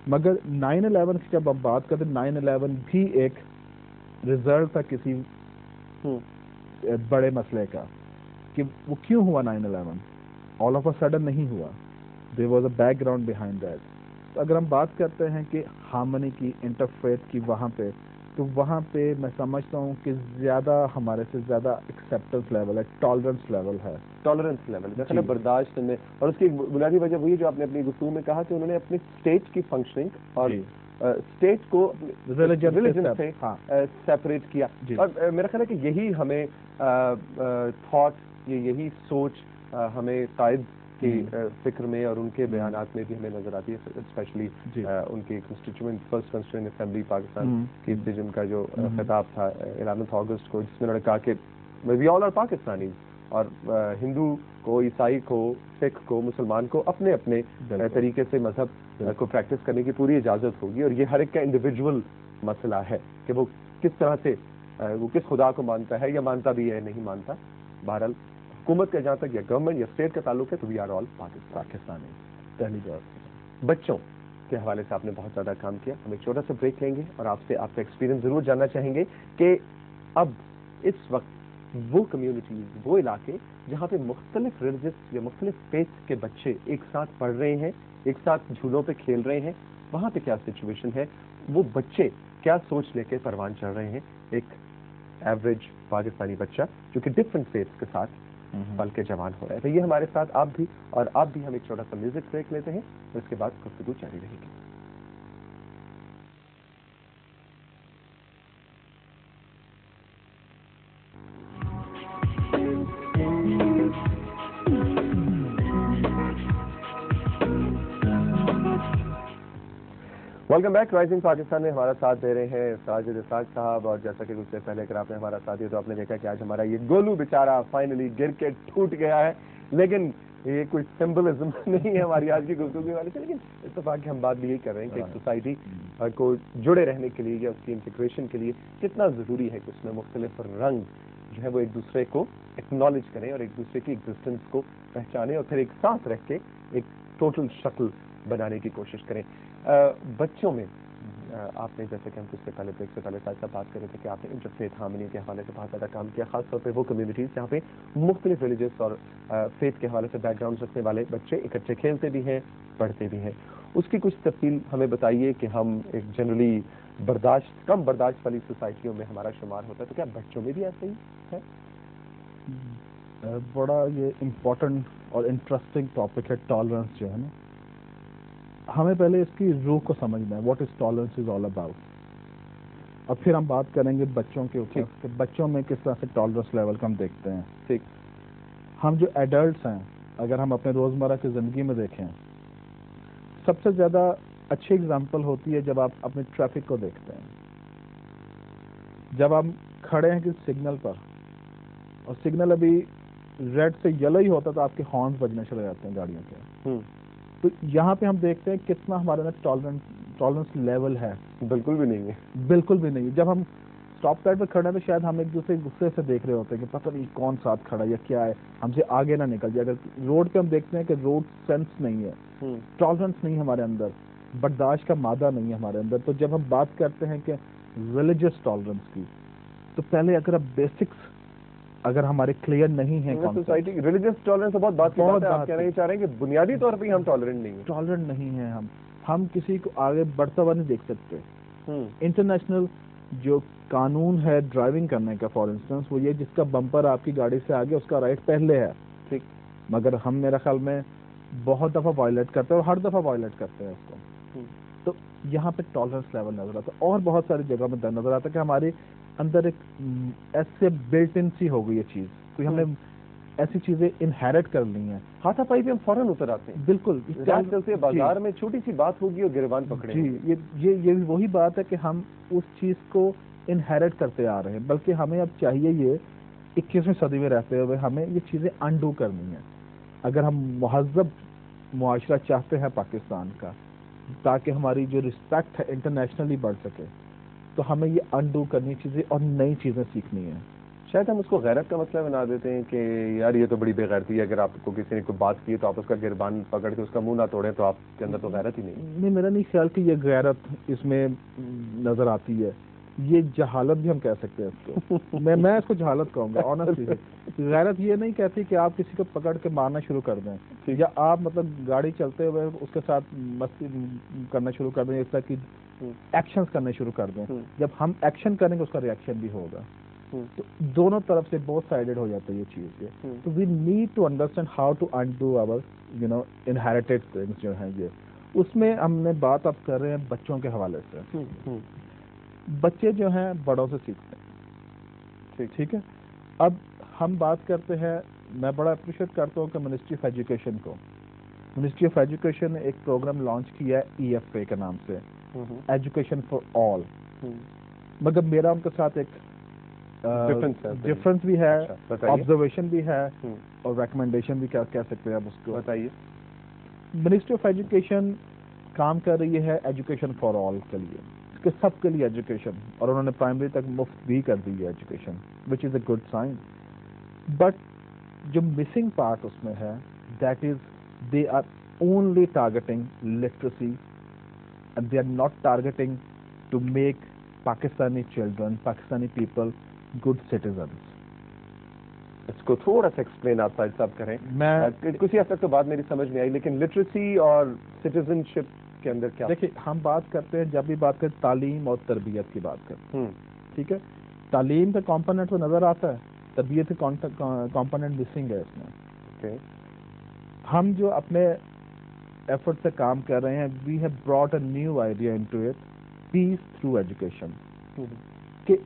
مگر 9/11 کی جب ہم بات کرتے ہیں 9/11 بھی ایک رزلٹ تھا کسی بڑے مسئلے کا کہ وہ کیوں ہوا 9/11 آل آف اے سڈن نہیں ہوا. There was a back ground behind that. تو اگر ہم بات کرتے ہیں کہ ہارمنی کی انٹرفیتھ کی وہاں پہ تو وہاں پہ میں سمجھتا ہوں کہ زیادہ ہمارے سے زیادہ ایکسیپٹنس لیول ہے, ٹالرنس لیول ہے. ٹالرنس لیول جیسا برداشت میں, اور اس کی بنیادی وجہ وہی جو آپ نے اپنی گفتگو میں کہا کہ انہوں نے اپنی اسٹیٹ کی فنکشننگ اور اسٹیٹ کو ریلیجن سے سیپریٹ کیا. اور میرا خیال ہے کہ یہی ہمیں تھاٹ, یہی سوچ ہمیں قائد کی فکر میں اور ان کے بیانات میں بھی ہمیں نظر آتی ہے, اسپیشلی ان کی constituent first constituent assembly Pakistan کی سے جن کا جو خطاب تھا 11 اگست کو, جس میں انہوں نے کہا کہ وی آل آر پاکستانی, اور ہندو کو, عیسائی کو, سکھ کو, مسلمان کو اپنے اپنے طریقے سے مذہب کو پریکٹس کرنے کی پوری اجازت ہوگی, اور یہ ہر ایک کا انڈیویجول مسئلہ ہے کہ وہ کس طرح سے وہ کس خدا کو مانتا ہے یا مانتا بھی ہے نہیں مانتا. بہرحال حکومت کا جہاں تک یا گورنمنٹ یا اسٹیٹ کا تعلق ہے تو وی آر آل پاکستانی. پہلی بات بچوں کے حوالے سے آپ نے بہت زیادہ کام کیا. ہم ایک چھوٹا سا بریک لیں گے اور آپ سے ایکسپیرینس ضرور جاننا چاہیں گے کہ اب اس وقت وہ کمیونٹیز, وہ علاقے جہاں پہ مختلف ریلیجس یا مختلف فیتھ کے بچے ایک ساتھ پڑھ رہے ہیں, ایک ساتھ جھولوں پہ کھیل رہے ہیں, وہاں پہ کیا سچویشن ہے, وہ بچے کیا سوچ لے کے پروان چڑھ رہے ہیں. ایک ایوریج پاکستانی بچہ جو کہ ڈفرینٹ فیتھ کے ساتھ پل کے جوان ہو رہا ہے. تو یہ ہمارے ساتھ آپ بھی, اور آپ بھی. ہم ایک چھوٹا سا میوزک بریک لیتے ہیں اور اس کے بعد گفتگو جاری رہے گی. Welcome back. رائزنگ پاکستان میں ہمارا ساتھ دے رہے ہیں ساجد اسحاق صاحب, اور جیسا کہ کچھ دیر پہلے اگر آپ نے ہمارا ساتھ دیا تو آپ نے دیکھا کہ آج ہمارا یہ گولو بیچارہ فائنلی گر کے ٹوٹ گیا ہے. لیکن یہ کوئی سمبلزم نہیں ہے ہماری آج کی گفتگو والے سے, لیکن اتفاق کی ہم بات بھی یہی کر رہے ہیں کہ ایک سوسائٹی کو جڑے رہنے کے لیے یا اس کی انٹیگریشن کے لیے کتنا ضروری ہے کہ اس میں مختلف رنگ جو ہے وہ ایک دوسرے کو ایکنالج کریں اور ایک دوسرے کی ایگزسٹنس کو پہچانیں اور پھر ایک ساتھ رکھ کے ایک ٹوٹل شکل بنانے کی کوشش کریں. بچوں میں آپ نے, جیسے کہ ہم کچھ سے پہلے بریک سے پہلے ساتھ بات کر رہے تھے کہ آپ نے انٹرفیتھ ہارمنی کے حوالے سے بہت زیادہ کام کیا, خاص طور پہ وہ کمیونٹیز جہاں پہ مختلف ریلیجس اور فیتھ کے حوالے سے بیک گراؤنڈ رکھنے والے بچے اکٹھے کھیلتے بھی ہیں, پڑھتے بھی ہیں. اس کی کچھ تفصیل ہمیں بتائیے کہ ہم ایک جنرلی کم برداشت والی سوسائٹیوں میں ہمارا شمار ہوتا ہے, تو کیا بچوں میں بھی ایسا ہی ہے؟ بڑا یہ امپورٹنٹ اور انٹرسٹنگ ٹاپک ہے ٹالرنس جو ہے نا. ہمیں پہلے اس کی روح کو سمجھنا ہے, what is tolerance is all about. اب پھر ہم بات کریں گے بچوں کے اوپر کہ بچوں میں کس طرح سے ٹالرنس لیول کو ہم دیکھتے ہیں. ٹھیک. ہم جو ایڈلٹس ہیں, اگر ہم اپنے روزمرہ کی زندگی میں دیکھیں, سب سے زیادہ اچھی اگزامپل ہوتی ہے جب آپ اپنے ٹریفک کو دیکھتے ہیں. جب ہم کھڑے ہیں کسی سگنل پر اور سگنل ابھی ریڈ سے یلو ہی ہوتا تو آپ کے ہارنز بجنے چلے جاتے ہیں گاڑیوں کے. تو یہاں پہ ہم دیکھتے ہیں کتنا ہمارے اندر ٹالرنس لیول ہے. بالکل بھی نہیں ہے, بالکل بھی نہیں. جب ہم اسٹاپ سائڈ پہ کھڑے ہیں تو شاید ہم ایک دوسرے غصے سے دیکھ رہے ہوتے ہیں کہ پتہ نہیں کون ساتھ کھڑا ہے یا کیا ہے, ہم سے آگے نہ نکل جائے. اگر روڈ پہ ہم دیکھتے ہیں کہ روڈ سینس نہیں ہے, ٹالرنس نہیں ہمارے اندر, برداشت کا مادہ نہیں ہے ہمارے اندر. تو جب ہم بات کرتے ہیں کہ ریلیجس ٹالرنس کی, تو پہلے اگر اب بیسکس اگر ہمارے کلیئر نہیں ہے, سوسائٹی ریلیجس ٹالرنس سے بہت بات کی بات ہے. آپ کہنا چاہ رہے ہیں کہ بنیادی طور پہ ہم ٹالرنٹ نہیں ہیں. ٹالرنٹ نہیں ہیں ہم کسی کو آگے بڑھتا ہوا نہیں دیکھ سکتے. انٹرنیشنل جو قانون ہے ڈرائیونگ کرنے کا, فار انسٹنس, وہ یہ جس کا بمپر آپ کی گاڑی سے آگے اس کا رائٹ پہلے ہے. ٹھیک. مگر ہم میرا خیال میں بہت دفعہ وائلیٹ کرتے ہیں اور ہر دفعہ وائلیٹ کرتے ہیں اس کو. تو یہاں پہ ٹالرنس لیول نظر آتا ہے. اور بہت ساری جگہ میں نظر آتا ہے کہ ہمارے اندر ایک ایسے بلٹ ان سی ہو گئی یہ چیز, کوئی ہم نے ایسی چیزیں انہیرٹ کر لی ہیں. ہاتھا پائی پہ ہم فوراً اتر آتے ہیں. بالکل. چلتے بازار میں چھوٹی سی بات ہوگی اور گریبان پکڑے. جی, یہ وہی بات ہے کہ ہم اس چیز کو انہیرٹ کرتے آ رہے ہیں. بلکہ ہمیں اب چاہیے یہ 21ویں صدی میں رہتے ہوئے ہمیں یہ چیزیں انڈو کرنی ہیں. اگر ہم مہذب معاشرہ چاہتے ہیں پاکستان کا, تاکہ ہماری جو رسپیکٹ ہے انٹرنیشنلی بڑھ سکے, تو ہمیں یہ انڈو کرنی چیزیں اور نئی چیزیں سیکھنی ہیں. شاید ہم اس کو غیرت کا مسئلہ بنا دیتے ہیں کہ یار یہ تو بڑی بے غیرتی ہے، اگر آپ کو کسی نے کوئی بات کی تو آپ اس کا گربان پکڑ کے اس کا منہ نہ توڑیں تو آپ کے اندر تو غیرت ہی نہیں۔ میرا نہیں خیال کہ یہ غیرت اس میں نظر آتی ہے، یہ جہالت بھی ہم کہہ سکتے ہیں اس کو، میں اس کو جہالت کہوں گا آنیسٹلی۔ غیرت یہ نہیں کہتی کہ آپ کسی کو پکڑ کے مارنا شروع کر دیں، یا آپ مطلب گاڑی چلتے ہوئے اس کے ساتھ مستی کرنا شروع کر دیں، اس طرح کی ایکشنز کرنے شروع کر دیں۔ جب ہم ایکشن کریں گے اس کا ریئیکشن بھی ہوگا، تو دونوں طرف سے بہت سائڈڈ ہو جاتا ہے یہ چیز یہ۔ تو we need to understand how to undo our inherited things جو ہیں یہ۔ اس میں ہم نے بات اب کر رہے ہیں بچوں کے حوالے سے۔ بچے جو ہیں بڑوں سے سیکھتے ہیں، ٹھیک ہے۔ اب ہم بات کرتے ہیں، میں بڑا اپریشیٹ کرتا ہوں کہ منسٹری آف ایجوکیشن کو، منسٹری آف ایجوکیشن نے ایک پروگرام لانچ کیا ہے EFA کے نام سے، ایجوکیشن فار آل۔ مگر میرا ان کے ساتھ ایک ڈفرنس بھی ہے، آبزرویشن بھی ہے، اور ریکمنڈیشن بھی کہہ سکتے ہیں آپ اس کو۔ بتائیے۔ منسٹری آف ایجوکیشن کام کر رہی ہے ایجوکیشن فار آل کے لیے، کہ سب کے لیے ایجوکیشن، اور انہوں نے پرائمری تک مفت بھی کر دی ہے education, which is a good sign. But جو مسنگ پارٹ اس میں ہے، that is they are only targeting literacy, and they are not targeting to make Pakistani children, Pakistani people good citizens. اس کو تھوڑا سا ایکسپلین آپ سائد صاحب کریں۔ کسی حد تک تو بات میری سمجھ میں آئی، لیکن لٹریسی اور سٹیزن شپ کے اندر کیا؟ دیکھیے ہم بات کرتے ہیں، جب بھی بات کرتے تعلیم اور تربیت کی بات کرتے ہیں، ٹھیک ہے، تعلیم کا کمپوننٹ تو نظر آتا ہے، تربیت کا کمپوننٹ مسنگ ہے اس میں۔ ہم جو اپنے ایفرٹ سے کام کر رہے ہیں، we have brought a new idea into it, peace through education, کہ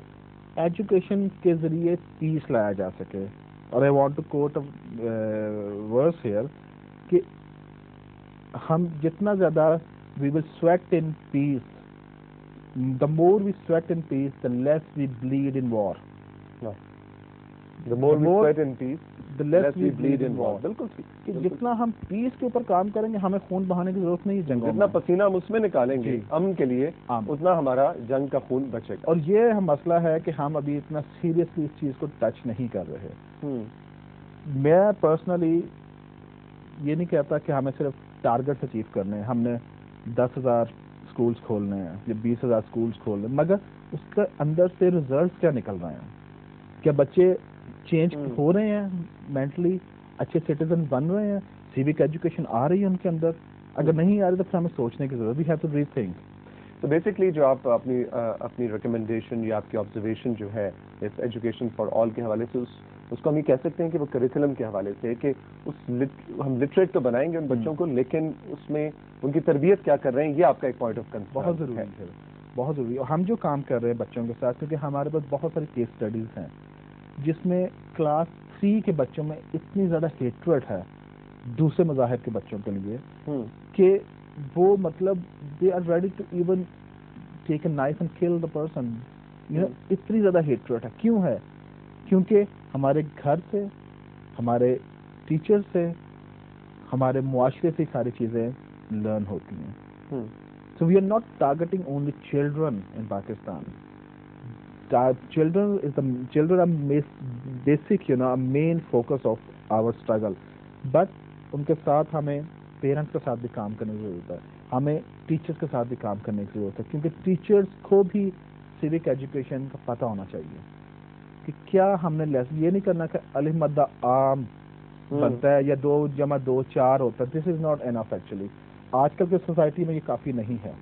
ایجوکیشن کے ذریعے پیس لایا جا سکے۔ اور I want to quote verse here, کہ ہم جتنا زیادہ we will sweat in peace, the more we sweat in peace the less we bleed in war. The more we sweat in peace, the less we bleed in war۔ بالکل ٹھیک۔ جتنا ہم پیس کے اوپر کام کریں گے، ہمیں خون بہانے کی ضرورت نہیں ہے جنگوں میں۔ جتنا پسینہ ہم اس میں نکالیں گے امن کے لیے، اتنا ہمارا جنگ کا خون بچے گا۔ اور یہ مسئلہ ہے کہ ہم ابھی اتنا سیریسلی اس چیز کو ٹچ نہیں کر رہے۔ میں پرسنلی یہ نہیں کہتا کہ ہمیں صرف ٹارگیٹس اچیو کرنے ہیں، ہم نے 10,000 اسکولس کھولنے ہیں یا 20,000 اسکولس کھولنے ہیں، مگر اس کے اندر سے ریزلٹس کیا نکل رہے ہیں؟ کیا بچے چینج ہو رہے ہیں، مینٹلی اچھے سٹیزن بن رہے ہیں، سیوک ایجوکیشن آ رہی ہے ان کے اندر؟ اگر نہیں آ رہی تو پھر ہمیں سوچنے کی ضرورت، we have to rethink. تو بیسکلی جو آپ اپنی ریکمنڈیشن یا آپ کی آبزرویشن جو ہے اس ایجوکیشن فار آل کے حوالے سے، اس کو ہم یہ کہہ سکتے ہیں کہ وہ کریکولم کے حوالے سے، کہ ہم لٹریٹ تو بنائیں گے ان بچوں کو، لیکن اس میں ان کی تربیت کیا کر رہے ہیں، یہ آپ کا ایک پوائنٹ آف کنسرن بہت ضروری ہے، بہت ضروری ہے۔ اور ہم جو کام کر رہے ہیں بچوں کے ساتھ، کیونکہ ہمارے پاس بہت ساری کیس اسٹڈیز ہیں جس میں کلاس 3 کے بچوں میں اتنی زیادہ ہیٹریٹ ہے دوسرے مذاہب کے بچوں کے لیے، کہ وہ مطلب they are ready to even take a knife and kill the person, اتنی زیادہ ہیٹریٹ ہے۔ کیوں ہے؟ کیونکہ ہمارے گھر سے، ہمارے ٹیچر سے، ہمارے معاشرے سے ساری چیزیں لرن ہوتی ہیں۔ So we are not targeting only children in Pakistan. Children are basic, a main focus of our struggle. But ان کے ساتھ ہمیں پیرنٹس کے ساتھ بھی کام کرنے کی ضرورت ہے، ہمیں ٹیچرس کے ساتھ بھی کام کرنے کی ضرورت ہے، کیونکہ ٹیچرس کو بھی سیوک ایجوکیشن کا پتہ ہونا چاہیے کہ کیا ہم نے لیسن، یہ نہیں کرنا کہ الف مدہ عام بنتا ہے یا 2 + 2 = 4 ہوتا ہے۔ دس از ناٹ انف ایکچولی۔ آج کل کی سوسائٹی میں یہ کافی نہیں ہے۔